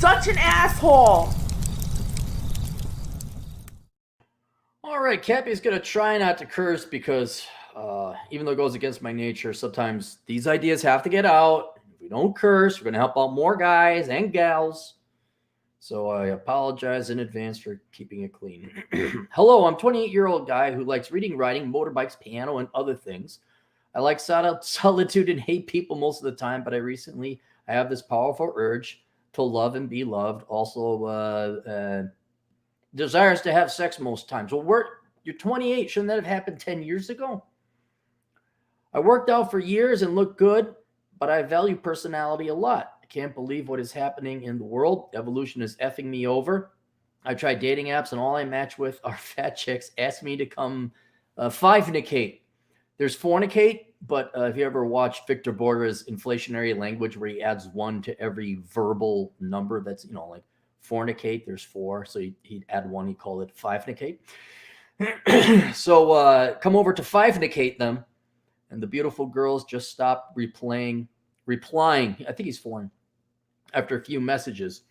such an asshole. All right, Cappy's going to try not to curse because even though it goes against my nature, sometimes these ideas have to get out. If we don't curse, we're going to help out more guys and gals. So I apologize in advance for keeping it clean. Hello, I'm a 28-year-old guy who likes reading, writing, motorbikes, piano, and other things. I like solitude and hate people most of the time, but I have this powerful urge to love and be loved. Also, desires to have sex most times. Well, you're 28. Shouldn't that have happened 10 years ago? I worked out for years and looked good, but I value personality a lot. I can't believe what is happening in the world. Evolution is effing me over. I tried dating apps, and all I match with are fat chicks. Ask me to come five-nicate. There's fornicate, but if you ever watched Victor Borger's inflationary language where he adds one to every verbal number, that's, like fornicate, there's four. So he'd add one, he'd call it five-nicate. So come over to five-nicate them. And the beautiful girls just stopped replying. I think he's foreign. After a few messages.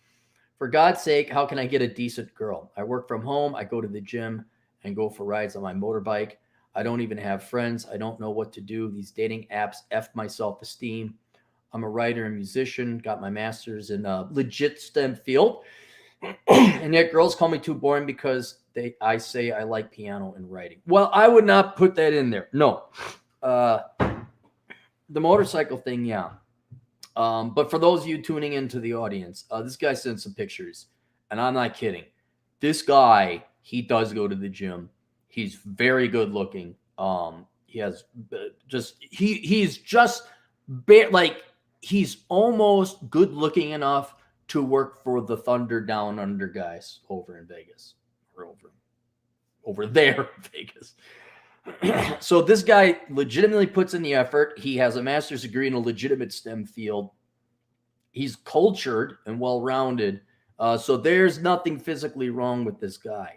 For God's sake, how can I get a decent girl? I work from home. I go to the gym and go for rides on my motorbike. I don't even have friends. I don't know what to do. These dating apps F my self-esteem. I'm a writer and musician. Got my master's in a legit STEM field. And yet girls call me too boring because I say I like piano and writing. Well, I would not put that in there. No. The motorcycle thing, yeah. But for those of you tuning into the audience, this guy sent some pictures, and I'm not kidding. This guy, he does go to the gym. He's very good looking. He has he's almost good looking enough to work for the Thunder Down Under guys over in Vegas, or over there in Vegas. So this guy legitimately puts in the effort. He has a master's degree in a legitimate STEM field. He's cultured and well-rounded. So there's nothing physically wrong with this guy.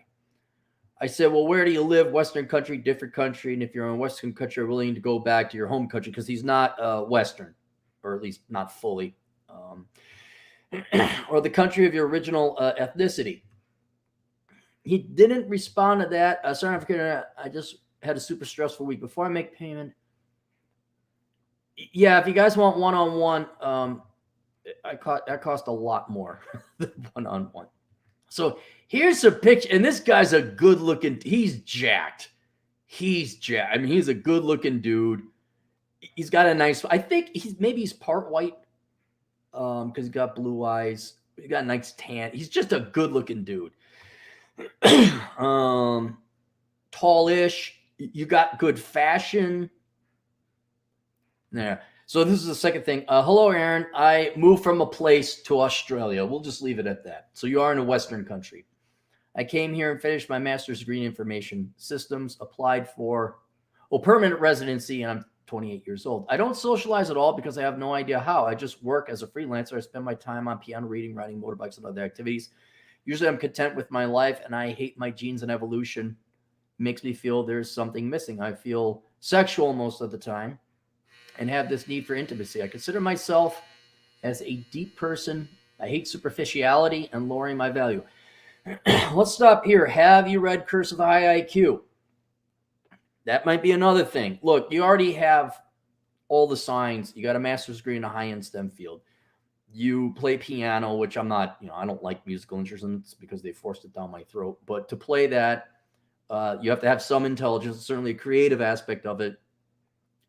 I said, well, where do you live? Western country, different country. And if you're in Western country, you're willing to go back to your home country, because he's not Western, or at least not fully, or the country of your original ethnicity. He didn't respond to that. Sorry, I'm forgetting. I just had a super stressful week. Before I make payment, yeah, if you guys want one-on-one, that cost a lot more than one-on-one. So here's a picture, and this guy's a good-looking. He's jacked. I mean, he's a good-looking dude. He's got a nice. I think he's part white, because he's got blue eyes. He got a nice tan. He's just a good-looking dude. Tallish. You got good fashion. Yeah. So this is the second thing. Hello, Aaron. I moved from a place to Australia. We'll just leave it at that. So you are in a Western country. I came here and finished my master's degree in information systems, applied for permanent residency, and I'm 28 years old. I don't socialize at all because I have no idea how. I just work as a freelancer. I spend my time on piano, reading, riding motorbikes, and other activities. Usually I'm content with my life, and I hate my genes and evolution. Makes me feel there's something missing. I feel sexual most of the time and have this need for intimacy. I consider myself as a deep person. I hate superficiality and lowering my value. Let's stop here. Have you read Curse of the High IQ? That might be another thing. Look, you already have all the signs. You got a master's degree in a high-end STEM field. You play piano, which I'm not, I don't like musical instruments because they forced it down my throat. But to play that, you have to have some intelligence, certainly a creative aspect of it.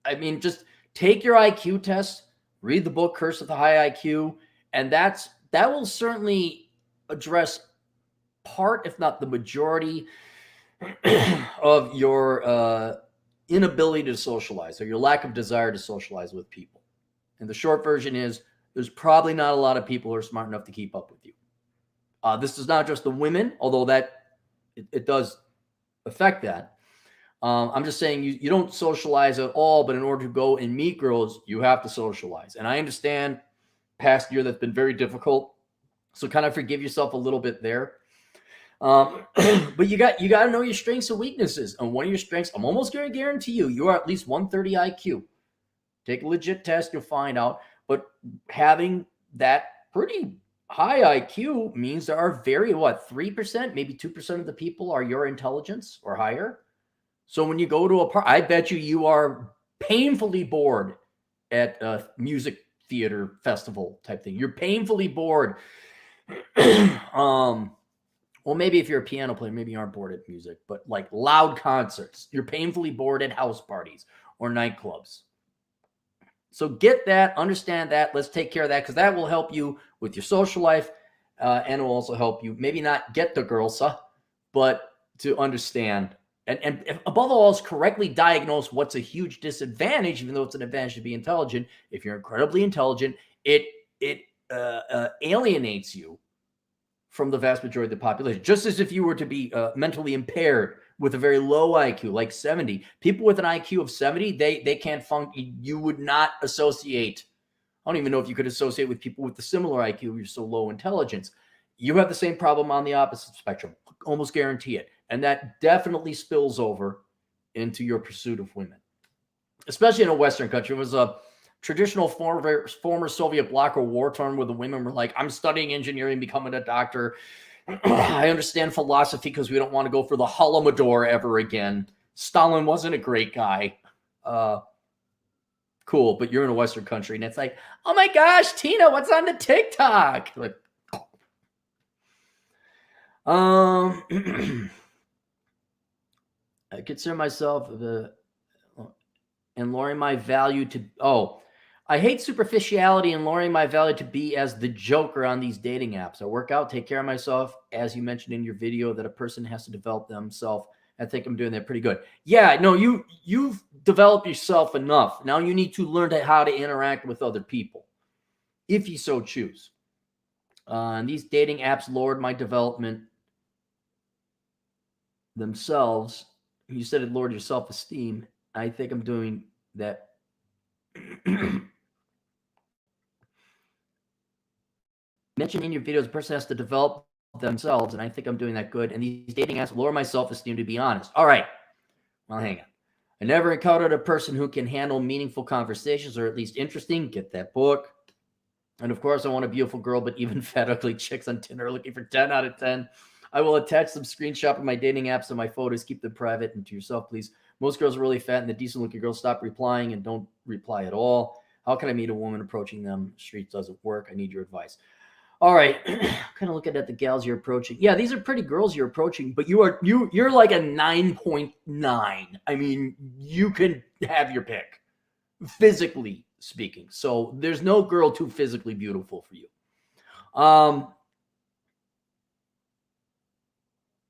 I mean, just take your IQ test, read the book Curse of the High IQ, and that will certainly address part, if not the majority, of your inability to socialize, or your lack of desire to socialize with people. And the short version is there's probably not a lot of people who are smart enough to keep up with you. This is not just the women, although it does affect that. I'm just saying you don't socialize at all, but in order to go and meet girls, you have to socialize. And I understand past year that's been very difficult, so kind of forgive yourself a little bit there. But you got to know your strengths and weaknesses. And one of your strengths, I'm almost going to guarantee you are at least 130 IQ. Take a legit test, you'll find out. But having that pretty high IQ means there are 3%, maybe 2% of the people are your intelligence or higher. So when you go to a party, I bet you are painfully bored at a music theater festival type thing. You're painfully bored. Well, maybe if you're a piano player, maybe you aren't bored at music, but like loud concerts, you're painfully bored at house parties or nightclubs. So get that, understand that. Let's take care of that because that will help you with your social life, and it will also help you maybe not get the girls, but to understand and above all else, correctly diagnose what's a huge disadvantage, even though it's an advantage to be intelligent. If you're incredibly intelligent, it alienates you from the vast majority of the population, just as if you were to be mentally impaired with a very low IQ, like 70. People with an IQ of 70, they can't function. You would not associate. I don't even know if you could associate with people with a similar IQ. You're so low intelligence. You have the same problem on the opposite spectrum. Almost guarantee it. And that definitely spills over into your pursuit of women, especially in a Western country. It was a traditional former Soviet bloc or war torn where the women were like, I'm studying engineering, becoming a doctor. I understand philosophy because we don't want to go for the Holodomor ever again. Stalin wasn't a great guy. Cool, but you're in a Western country and it's like, oh my gosh, Tina, what's on the TikTok? Like, I consider myself and lowering my value to, I hate superficiality and lowering my value to be as the joker on these dating apps. I work out, take care of myself. As you mentioned in your video that a person has to develop themselves. I think I'm doing that pretty good. Yeah, no, you've developed yourself enough. Now you need to learn how to interact with other people, if you so choose. And these dating apps lowered my development themselves. You said it lowered your self-esteem. I think I'm doing that. Mentioned in your videos, a person has to develop themselves, and I think I'm doing that good. And these dating apps lower my self-esteem, to be honest. All right. Well, hang on. I never encountered a person who can handle meaningful conversations, or at least interesting. Get that book. And of course, I want a beautiful girl, but even fat, ugly chicks on Tinder are looking for 10 out of 10. I will attach some screenshot of my dating apps and my photos. Keep them private and to yourself, please. Most girls are really fat, and the decent-looking girls stop replying and don't reply at all. How can I meet a woman approaching them? Street doesn't work. I need your advice. All right, kind of looking at the gals you're approaching. Yeah, these are pretty girls you're approaching, but you're like a 9.9. I mean, you can have your pick, physically speaking. So there's no girl too physically beautiful for you.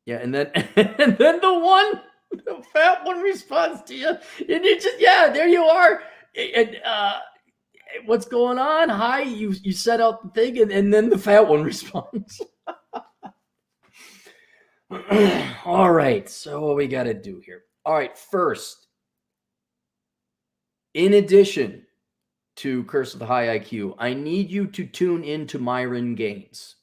Yeah, and then the fat one responds to you, and you just there you are. And what's going on? Hi, you set out the thing, and then the fat one responds. All right, so what we got to do here? All right, first, in addition to Curse of the High IQ, I need you to tune into Myron Gaines.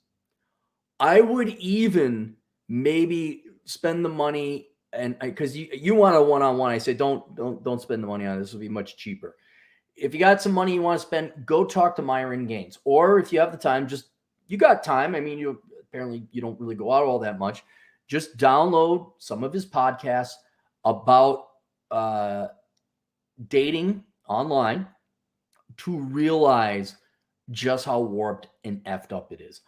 I would even maybe spend the money, and because you want a one-on-one, I say don't spend the money on this. Will be much cheaper. If you got some money you want to spend, go talk to Myron Gaines. Or if you have the time, you got time. I mean, you don't really go out all that much. Just download some of his podcasts about dating online to realize just how warped and effed up it is.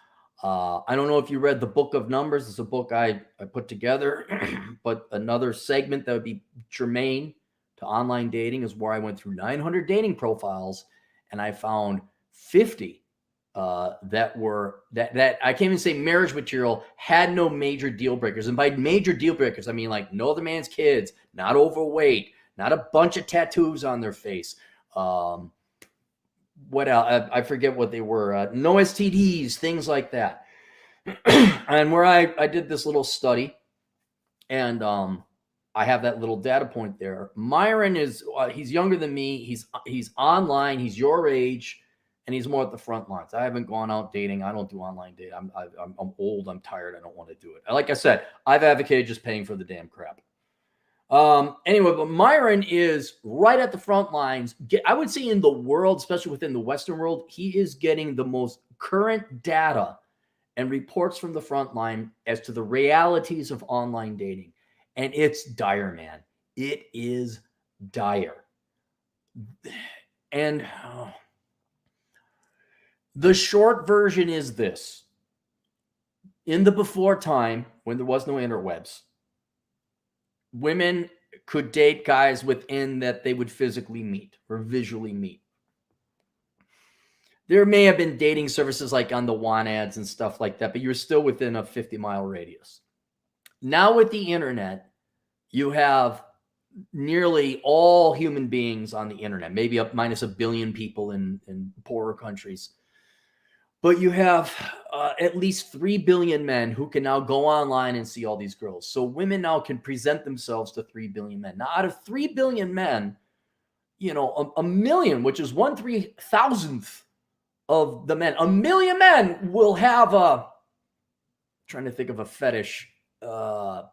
I don't know if you read the Book of Numbers. It's a book I put together, but another segment that would be germane to online dating is where I went through 900 dating profiles and I found 50 that I can't even say marriage material, had no major deal breakers. And by major deal breakers, I mean like no other man's kids, not overweight, not a bunch of tattoos on their face. What else? I forget what they were. No STDs, things like that. And where I did this little study, and I have that little data point there. Myron is he's younger than me. He's online. He's your age, and he's more at the front lines. I haven't gone out dating. I don't do online dating. I'm old. I'm tired. I don't want to do it. Like I said, I've advocated just paying for the damn crap. Anyway, but Myron is right at the front lines. I would say in the world, especially within the Western world, he is getting the most current data and reports from the front line as to the realities of online dating. And it's dire, man. It is dire. And the short version is this. In the before time, when there was no interwebs, women could date guys within that they would physically meet or visually meet. There may have been dating services like on the want ads and stuff like that, but you're still within a 50-mile radius. Now with the internet, you have nearly all human beings on the internet, maybe up minus a billion people in poorer countries. But you have at least 3 billion men who can now go online and see all these girls. So women now can present themselves to 3 billion men. Now, out of 3 billion men, a million, which is 1/3,000th of the men, a million men will have trying to think of a fetish, an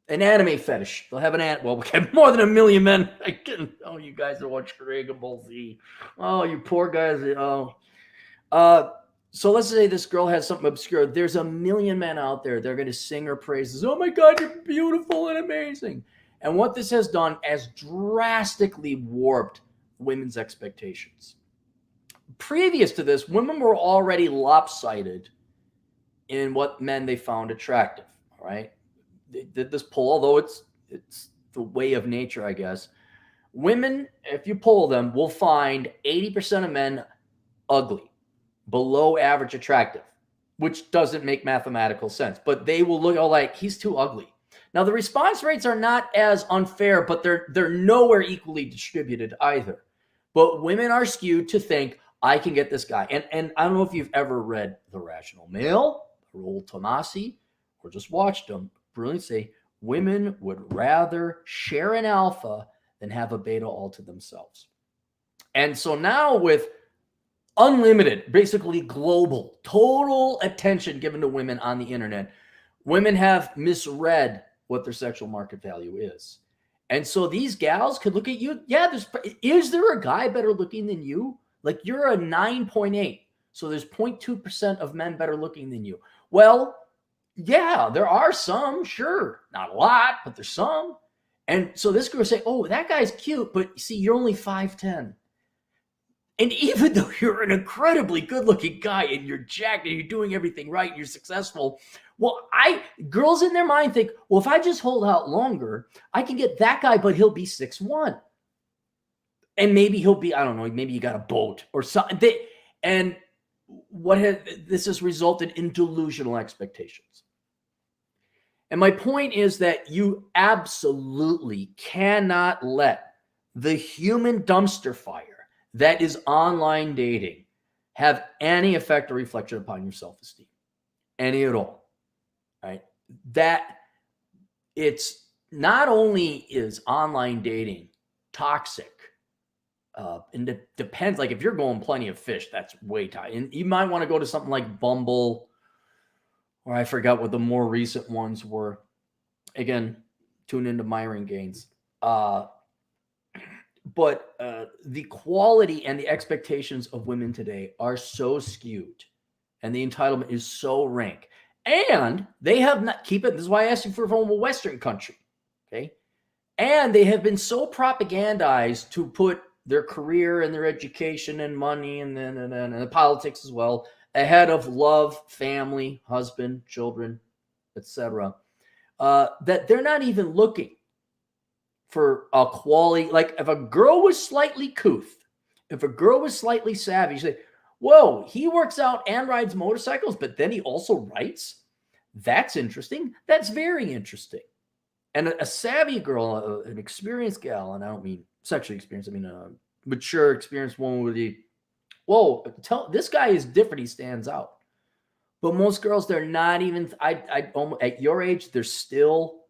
anime fetish. They'll have we have more than a million men. You guys are watching Dragon Ball Z. Oh, you poor guys. So let's say this girl has something obscure. There's a million men out there. They're going to sing her praises. Oh my God, you're beautiful and amazing. And what this has done has drastically warped women's expectations. Previous to this, women were already lopsided in what men they found attractive. All right. They did this poll, although it's the way of nature, I guess. Women, if you poll them, will find 80% of men ugly, below average attractive, which doesn't make mathematical sense. But they will look like he's too ugly. Now the response rates are not as unfair, but they're nowhere equally distributed either. But women are skewed to think I can get this guy. And I don't know if you've ever read The Rational Male, Roald Tomasi, or just watched them. Brilliant. Say women would rather share an alpha than have a beta all to themselves. And so now with unlimited, basically global, total attention given to women on the internet, women have misread what their sexual market value is. And so these gals could look at you. Yeah, is there a guy better looking than you? Like you're a 9.8. So there's 0.2% of men better looking than you. Well, yeah, there are some, sure. Not a lot, but there's some. And so this girl say, oh, that guy's cute, but see, you're only 5'10". And even though you're an incredibly good-looking guy and you're jacked and you're doing everything right and you're successful, girls in their mind think, well, if I just hold out longer, I can get that guy, but he'll be 6'1". And maybe he'll be, I don't know, maybe you got a boat or something. This has resulted in delusional expectations. And my point is that you absolutely cannot let the human dumpster fire that is online dating have any effect or reflection upon your self-esteem, any at all, right? That it's not only is online dating toxic, and it depends, like if you're going plenty of fish, that's way tight. And you might want to go to something like Bumble, or I forgot what the more recent ones were. Again, tune into Myron Gaines. But the quality and the expectations of women today are so skewed, and the entitlement is so rank. And they have not, this is why I asked you from a Western country, okay? And they have been so propagandized to put their career and their education and money and the politics as well ahead of love, family, husband, children, etc. That they're not even looking for a quality. Like if a girl was slightly couth, if a girl was slightly savvy, you say, whoa, he works out and rides motorcycles, but then he also writes. That's interesting. That's very interesting. And a savvy girl, an experienced gal, and I don't mean sexually experienced, I mean a mature, experienced woman with this guy is different. He stands out. But most girls, they're not even, at your age, they're still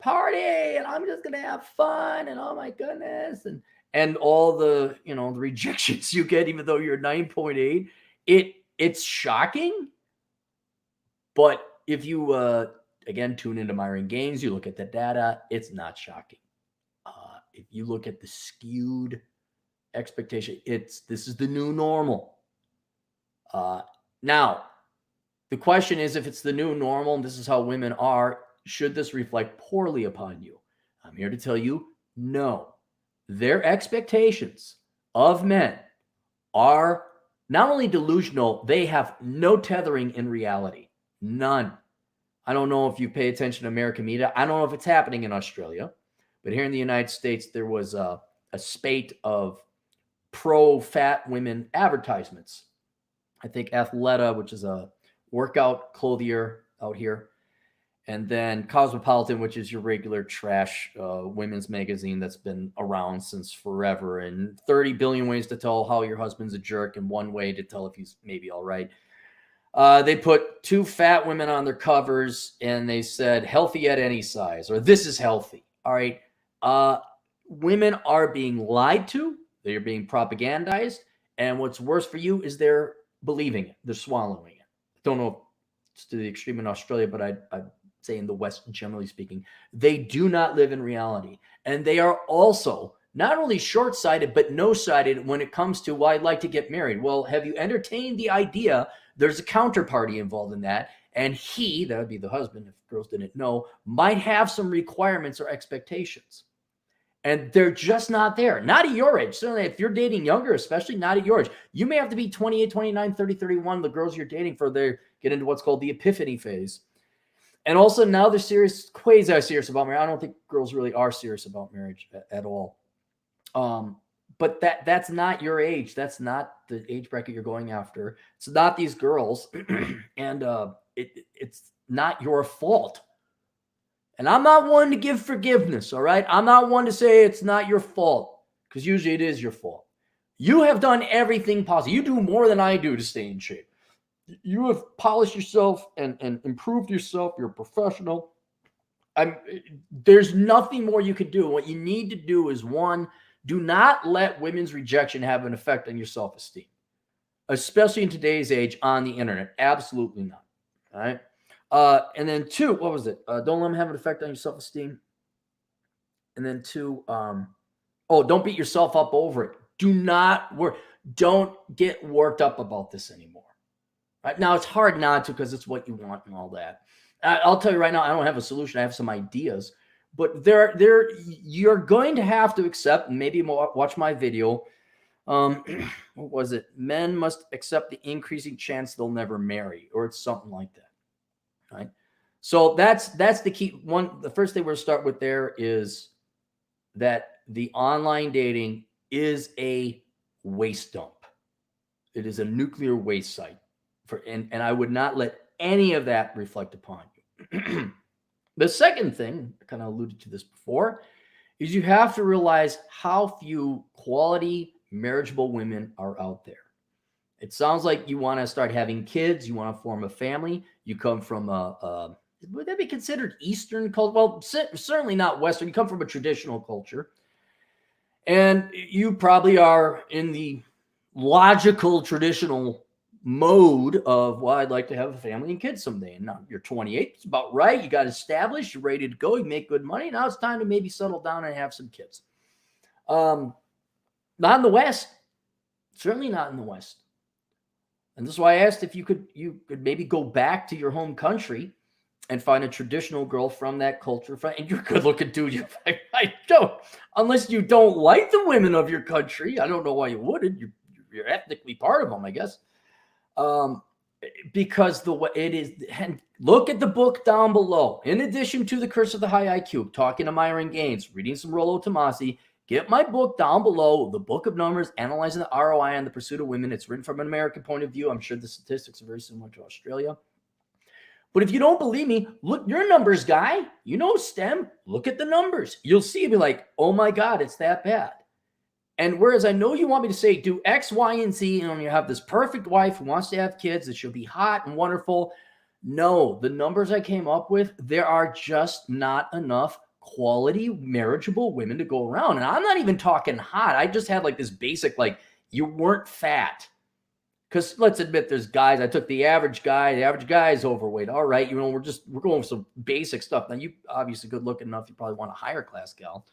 party and I'm just going to have fun and oh my goodness. And all the, the rejections you get, even though you're 9.8, it's shocking. But if you, again, tune into Myron Gaines, you look at the data, it's not shocking. If you look at the skewed expectation, this is the new normal. Now, The question is, if it's the new normal and this is how women are, should this reflect poorly upon you? I'm here to tell you, no. Their expectations of men are not only delusional, they have no tethering in reality. None. I don't know if you pay attention to American media. I don't know if it's happening in Australia, but here in the United States, there was a spate of pro-fat women advertisements. I think Athleta, which is a workout clothier out here, and then Cosmopolitan, which is your regular trash women's magazine that's been around since forever, and 30 billion ways to tell how your husband's a jerk, and one way to tell if he's maybe all right. They put two fat women on their covers, and they said, healthy at any size, or this is healthy. All right. Women are being lied to. They're being propagandized. And what's worse for you is they're believing it. They're swallowing it. Don't know if it's to the extreme in Australia, but I'd say in the West, generally speaking, they do not live in reality. And they are also not only short-sighted, but no-sighted when it comes to, well, I'd like to get married. Well, have you entertained the idea there's a counterparty involved in that? And he, that would be the husband, if girls didn't know, might have some requirements or expectations. And they're just not there. Not at your age. Certainly, if you're dating younger, especially not at your age. You may have to be 28, 29, 30, 31, the girls you're dating for, they get into what's called the epiphany phase. And also now they're serious, quasi-serious about marriage. I don't think girls really are serious about marriage at all. But that's not your age. That's not the age bracket you're going after. It's not these girls. And it's not your fault. And I'm not one to give forgiveness, all right? I'm not one to say it's not your fault, because usually it is your fault. You have done everything possible. You do more than I do to stay in shape. You have polished yourself and improved yourself. You're a professional. There's nothing more you could do. What you need to do is, one, do not let women's rejection have an effect on your self-esteem, especially in today's age on the internet. Absolutely not, all right? And then two, what was it? Don't let them have an effect on your self-esteem. And then two, don't beat yourself up over it. Don't get worked up about this anymore. Right? Now, it's hard not to, because it's what you want and all that. I'll tell you right now, I don't have a solution. I have some ideas. But you're going to have to accept, and maybe watch my video. What was it? Men must accept the increasing chance they'll never marry, or it's something like that. Right. So that's the key one. The first thing we're going to start with there is that the online dating is a waste dump. It is a nuclear waste site and I would not let any of that reflect upon you. The second thing, I kind of alluded to this before, is you have to realize how few quality marriageable women are out there. It sounds like you want to start having kids. You want to form a family. You come from would that be considered Eastern culture? Well, certainly not Western. You come from a traditional culture. And you probably are in the logical, traditional mode of, well, I'd like to have a family and kids someday. And now you're 28. It's about right. You got established. You're ready to go. You make good money. Now it's time to maybe settle down and have some kids. Not in the West. Certainly not in the West. And this is why I asked if you could maybe go back to your home country and find a traditional girl from that culture. And you're a good-looking dude. I don't, unless you don't like the women of your country. I don't know why you wouldn't. You're ethnically part of them, I guess. Because the way it is, and look at the book down below. In addition to The Curse of the High IQ, talking to Myron Gaines, reading some Rollo Tomasi, get my book down below, The Book of Numbers, Analyzing the ROI on the Pursuit of Women. It's written from an American point of view. I'm sure the statistics are very similar to Australia. But if you don't believe me, look, you're a numbers guy. You know STEM. Look at the numbers. You'll see, be like, oh my God, it's that bad. And whereas I know you want me to say, do X, Y, and Z, and you have this perfect wife who wants to have kids, that she'll be hot and wonderful. No, the numbers I came up with, there are just not enough quality marriageable women to go around. And I'm not even talking hot. I just had like this basic, like, you weren't fat. Because let's admit, there's guys, I took the average guy is overweight. All right, we're going with some basic stuff. Now, you obviously good looking enough, you probably want a higher class gal,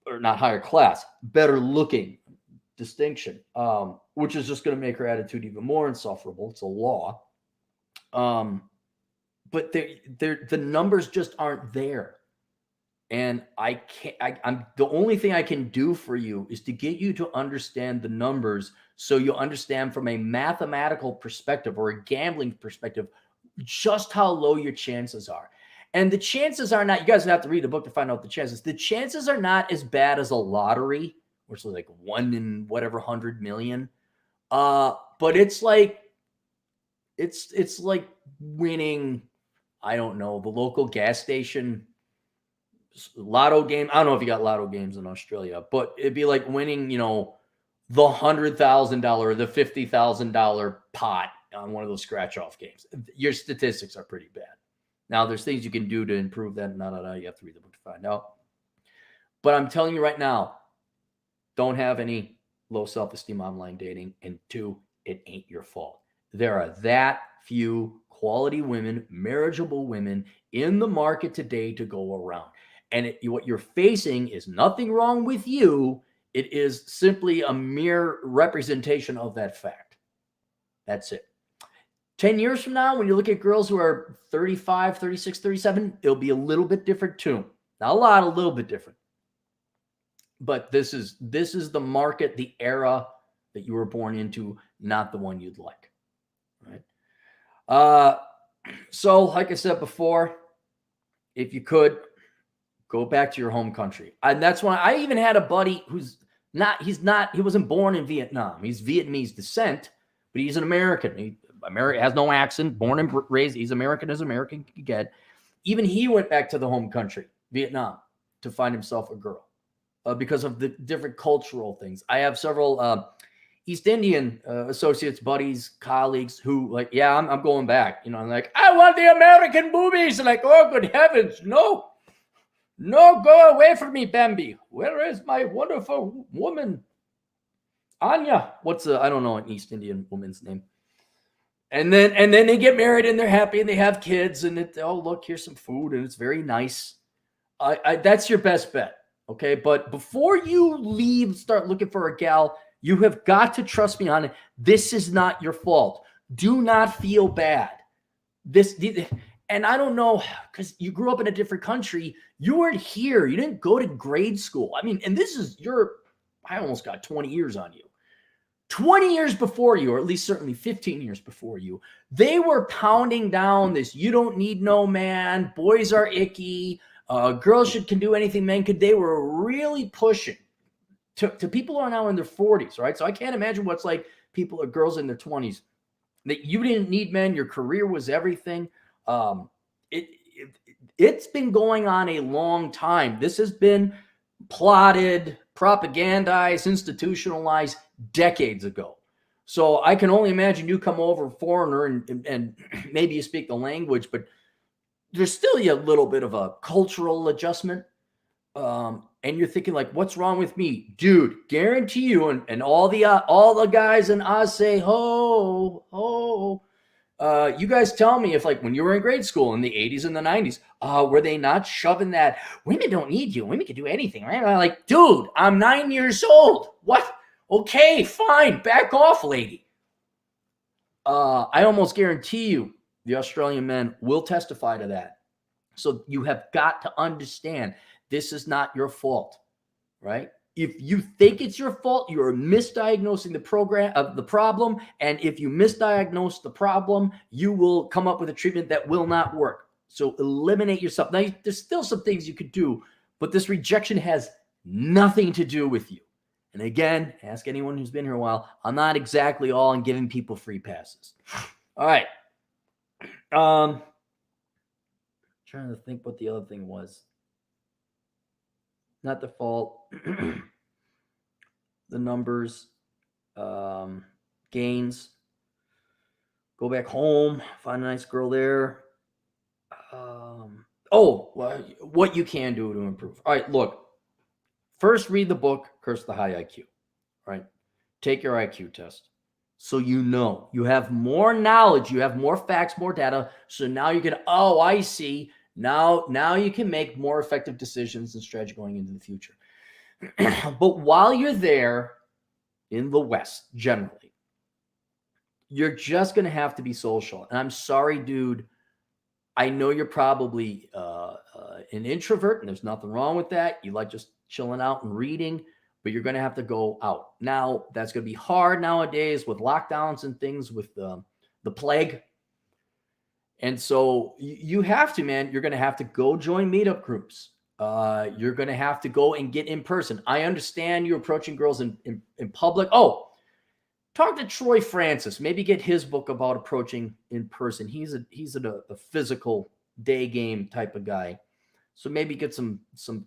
or not higher class, better looking distinction, which is just going to make her attitude even more insufferable. It's a law. But the numbers just aren't there. And I'm the only thing I can do for you is to get you to understand the numbers so you'll understand from a mathematical perspective or a gambling perspective just how low your chances are. And the chances are not, you guys have to read the book to find out the chances. The chances are not as bad as a lottery, which is like 1 in whatever 100 million. But it's like winning, I don't know, the local gas station lotto game. I don't know if you got lotto games in Australia, but it'd be like winning, the $100,000 or the $50,000 pot on one of those scratch off games. Your statistics are pretty bad. Now, there's things you can do to improve that. No. You have to read the book to find out. But I'm telling you right now, don't have any low self-esteem online dating. And 2, it ain't your fault. There are that few quality women, marriageable women in the market today to go around. And what you're facing is nothing wrong with you. It is simply a mere representation of that fact. That's it. 10 years from now, when you look at girls who are 35, 36, 37, it'll be a little bit different too. Not a lot, a little bit different. But this is the market, the era that you were born into, not the one you'd like. Right? So, like I said before, if you could, go back to your home country. And that's why I even had a buddy he wasn't born in Vietnam. He's Vietnamese descent, but he's an American. America has no accent, born and raised. He's American as American can get. Even he went back to the home country, Vietnam, to find himself a girl because of the different cultural things. I have several East Indian associates, buddies, colleagues who like, yeah, I'm going back. I'm like, I want the American boobies. Like, oh, good heavens, no, go away from me, Bambi. Where is my wonderful woman, Anya? I don't know an East Indian woman's name. And then they get married and they're happy and they have kids and look, here's some food and it's very nice. That's your best bet. Okay. But before you leave, start looking for a gal, you have got to trust me on it. This is not your fault. Do not feel bad. And I don't know, because you grew up in a different country. You weren't here. You didn't go to grade school. I mean, and I almost got 20 years on you. 20 years before you, or at least certainly 15 years before you, they were pounding down this, you don't need no man, boys are icky, girls can do anything men could. They were really pushing to people who are now in their 40s, right? So I can't imagine what's like people or girls in their 20s, that you didn't need men, your career was everything. It's been going on a long time. This has been plotted, propagandized, institutionalized decades ago. So I can only imagine you come over, foreigner, and maybe you speak the language, but there's still a little bit of a cultural adjustment. And you're thinking like, what's wrong with me? Dude, guarantee you, and all the guys in Oz say, ho, ho. You guys tell me if like when you were in grade school in the 80s and the 90s, were they not shoving that women don't need you, women can do anything, right? I'm like, dude, I'm 9 years old. What? Okay, fine, back off, lady. I almost guarantee you the Australian men will testify to that. So you have got to understand this is not your fault, right? If you think it's your fault, you're misdiagnosing the problem. And if you misdiagnose the problem, you will come up with a treatment that will not work. So eliminate yourself. Now, there's still some things you could do, but this rejection has nothing to do with you. And again, ask anyone who's been here a while. I'm not exactly all on giving people free passes. All right. Trying to think what the other thing was. Not the fault. The numbers, gains. Go back home, find a nice girl there. What you can do to improve. All right, look. First, read the book, Curse the High IQ. All right, take your IQ test. So you have more knowledge, you have more facts, more data. So now you can, I see. Now you can make more effective decisions and strategy going into the future. But while you're there in the West, generally, you're just going to have to be social. And I'm sorry, dude. I know you're probably an introvert, and there's nothing wrong with that. You like just chilling out and reading, but you're going to have to go out. Now, that's going to be hard nowadays with lockdowns and things with the plague. And so you have to, man, you're going to have to go join meetup groups. You're going to have to go and get in person. I understand you approaching girls in public. Oh, talk to Troy Francis. Maybe get his book about approaching in person. He's a physical day game type of guy. So maybe get some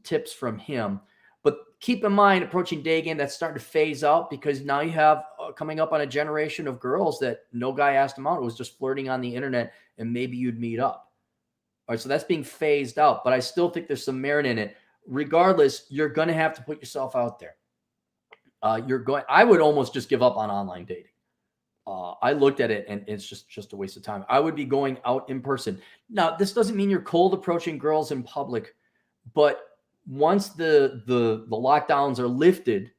tips from him. But keep in mind, approaching day game, that's starting to phase out because now you have coming up on a generation of girls that no guy asked them out. It was just flirting on the internet, and maybe you'd meet up. All right, so that's being phased out. But I still think there's some merit in it. Regardless, you're going to have to put yourself out there. I would almost just give up on online dating. I looked at it and it's just a waste of time. I would be going out in person. Now, this doesn't mean you're cold approaching girls in public, but once the lockdowns are lifted,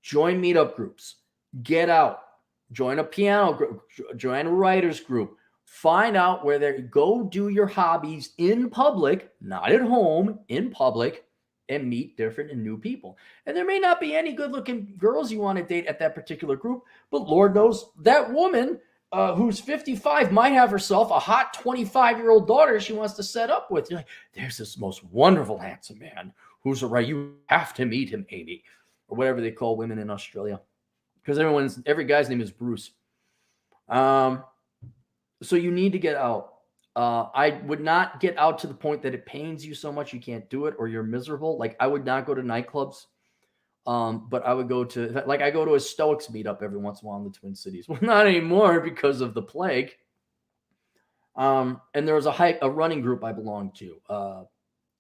join meetup groups, get out, join a piano group, join a writers group, find out where they go do your hobbies in public, not at home, in public, and meet different and new people. And there may not be any good looking girls you want to date at that particular group, but Lord knows that woman who's 55 might have herself a hot 25-year-old daughter she wants to set up with. You're like, there's this most wonderful, handsome man who's right. You have to meet him, Amy, or whatever they call women in Australia, because every guy's name is Bruce. So you need to get out. I would not get out to the point that it pains you so much you can't do it or you're miserable. Like I would not go to nightclubs, but I would go to, like I go to a Stoics meetup every once in a while in the Twin Cities. Well, not anymore because of the plague. And there was a running group I belonged to.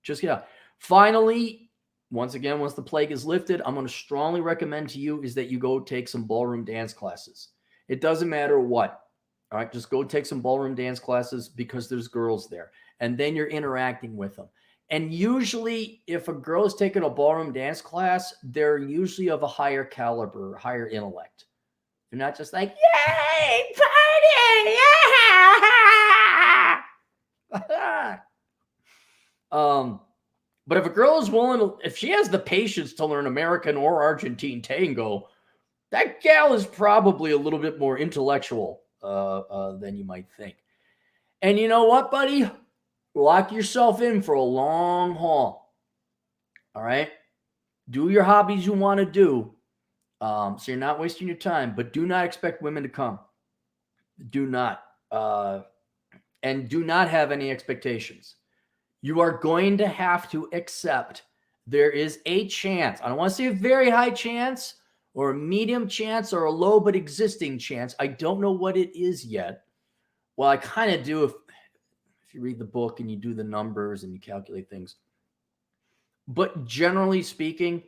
Just get out. Finally, once again, once the plague is lifted, I'm going to strongly recommend to you is that you go take some ballroom dance classes. It doesn't matter what. All right, just go take some ballroom dance classes because there's girls there. And then you're interacting with them. And usually, if a girl is taking a ballroom dance class, they're usually of a higher caliber, higher intellect. They're not just like, yay, party, yeah. But if a girl is willing, if she has the patience to learn American or Argentine tango, that gal is probably a little bit more intellectual than you might think. And you know what, buddy? Lock yourself in for a long haul. All right? Do your hobbies you want to do so you're not wasting your time, but do not expect women to come. Do not. And do not have any expectations. You are going to have to accept there is a chance. I don't want to say a very high chance, or a medium chance, or a low but existing chance. I don't know what it is yet. Well, I kind of do if you read the book and you do the numbers and you calculate things. But generally speaking,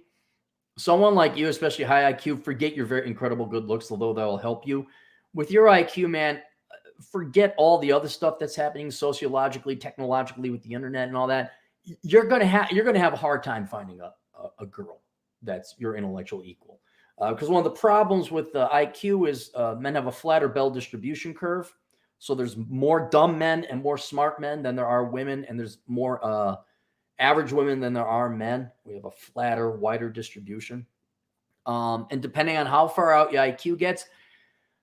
someone like you, especially high IQ, forget your very incredible good looks, although that will help you. With your IQ, man, forget all the other stuff that's happening sociologically, technologically with the internet and all that. You're gonna have a hard time finding a girl that's your intellectual equal. Because one of the problems with the IQ is men have a flatter Bell distribution curve. So there's more dumb men and more smart men than there are women, and there's more average women than there are men. We have a flatter, wider distribution. And depending on how far out your IQ gets,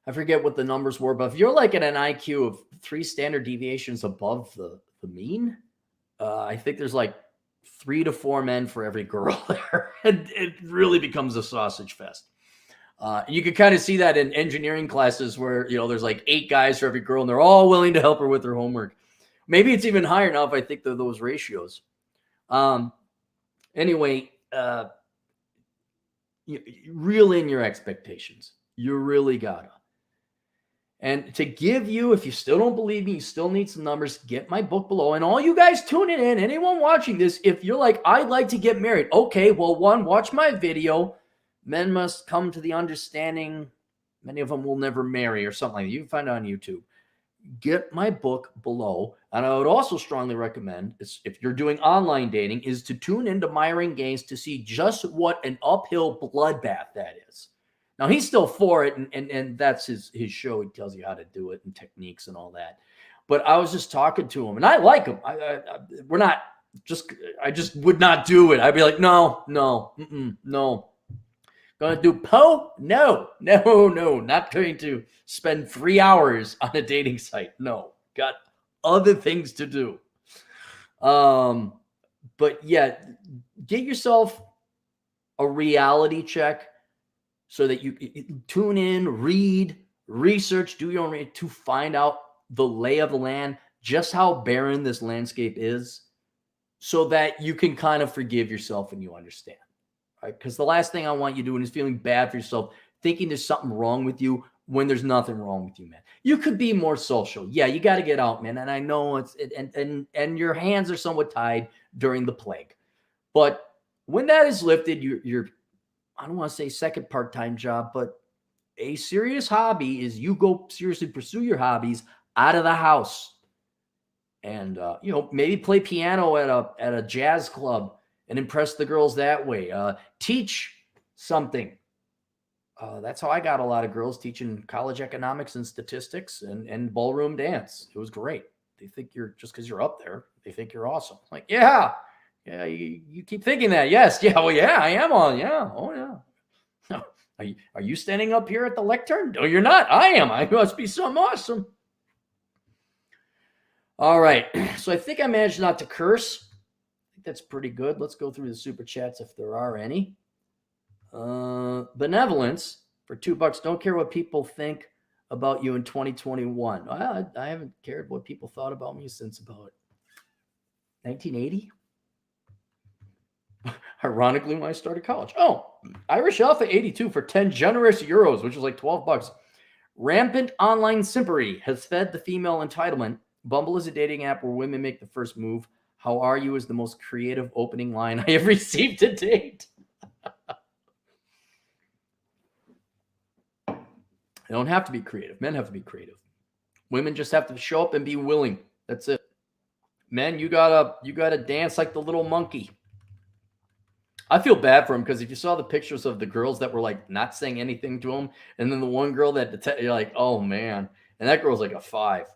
I forget what the numbers were, but if you're like at an IQ of 3 standard deviations above the mean, I think there's like 3 to 4 men for every girl there. And it really becomes a sausage fest. You can kind of see that in engineering classes where, there's like 8 guys for every girl and they're all willing to help her with her homework. Maybe it's even higher now if I think they're those ratios. Anyway, you reel in your expectations. You really gotta. And to give you, if you still don't believe me, you still need some numbers, get my book below. And all you guys tuning in, anyone watching this, if you're like, I'd like to get married. Okay, well, one, watch my video. Men must come to the understanding many of them will never marry or something like that. You can find it on YouTube. Get my book below. And I would also strongly recommend, if you're doing online dating, is to tune into Myron Gaines to see just what an uphill bloodbath that is. Now he's still for it, and that's his show. He tells you how to do it and techniques and all that. But I was just talking to him, and I like him. We're not just. I just would not do it. I'd be like, no, no. Going to do Poe? No, not going to spend 3 hours on a dating site. No, got other things to do. But yeah, get yourself a reality check so that you tune in, read, research, do your own to find out the lay of the land, just how barren this landscape is, so that you can kind of forgive yourself and you understand. Right? Because the last thing I want you doing is feeling bad for yourself, thinking there's something wrong with you when there's nothing wrong with you, man. You could be more social. Yeah, you got to get out, man. And I know and your hands are somewhat tied during the plague. But when that is lifted, you're I don't want to say second part-time job, but a serious hobby is you go seriously pursue your hobbies out of the house. And maybe play piano at a jazz club and impress the girls that way. Teach something. That's how I got a lot of girls, teaching college economics and statistics and ballroom dance. It was great. They think you're, just because you're up there, they think you're awesome. Like, yeah, you keep thinking that. Yes, yeah, well, yeah, I am on. Yeah, oh yeah. Are you standing up here at the lectern? No, you're not. I am. I must be something awesome. All right, so I think I managed not to curse. I think that's pretty good. Let's go through the super chats if there are any. Benevolence for $2. Don't care what people think about you in 2021. I haven't cared what people thought about me since about 1980. Ironically, when I started college. Oh, Irish Alpha 82 for 10 generous euros, which is like $12. Rampant online simpery has fed the female entitlement. Bumble is a dating app where women make the first move. How are you is the most creative opening line I have received to date. They don't have to be creative. Men have to be creative. Women just have to show up and be willing. That's it. Men, you gotta dance like the little monkey. I feel bad for him because if you saw the pictures of the girls that were like not saying anything to him, and then the one girl that you're like, oh man, and that girl's like a 5,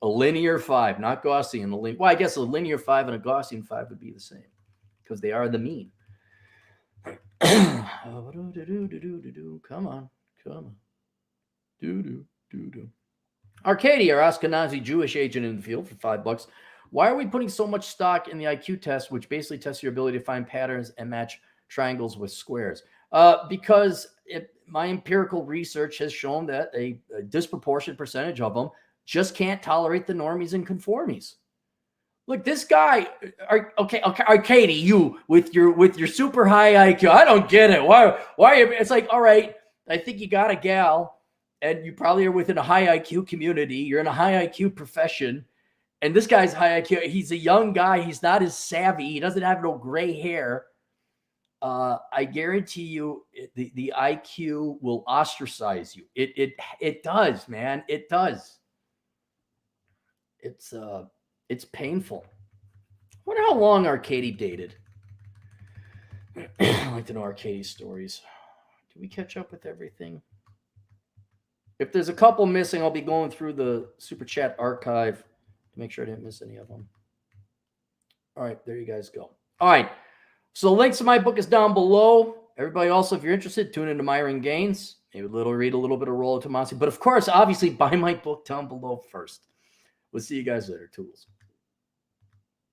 a linear 5, not Gaussian. Well, I guess a linear 5 and a Gaussian 5 would be the same because they are the mean. Come on. Arcadia, our Ashkenazi Jewish agent in the field for $5. Why are we putting so much stock in the IQ test, which basically tests your ability to find patterns and match triangles with squares? Because my empirical research has shown that a disproportionate percentage of them just can't tolerate the normies and conformies. Look, this guy, Arcadia, you with your super high IQ, I don't get it. Why? It's like, all right, I think you got a gal, and you probably are within a high IQ community. You're in a high IQ profession. And this guy's high IQ. He's a young guy. He's not as savvy. He doesn't have no gray hair. I guarantee you the IQ will ostracize you. It does, man. It does. It's painful. I wonder how long Arcady dated. I'd like to know Arcady's stories. Do we catch up with everything? If there's a couple missing, I'll be going through the Super Chat archive to make sure I didn't miss any of them. All right, there you guys go. All right, so the links to my book is down below. Everybody also, if you're interested, tune into Myron Gaines. Maybe read a little bit of Rollo Tomasi. But of course, obviously, buy my book down below first. We'll see you guys later. Tools.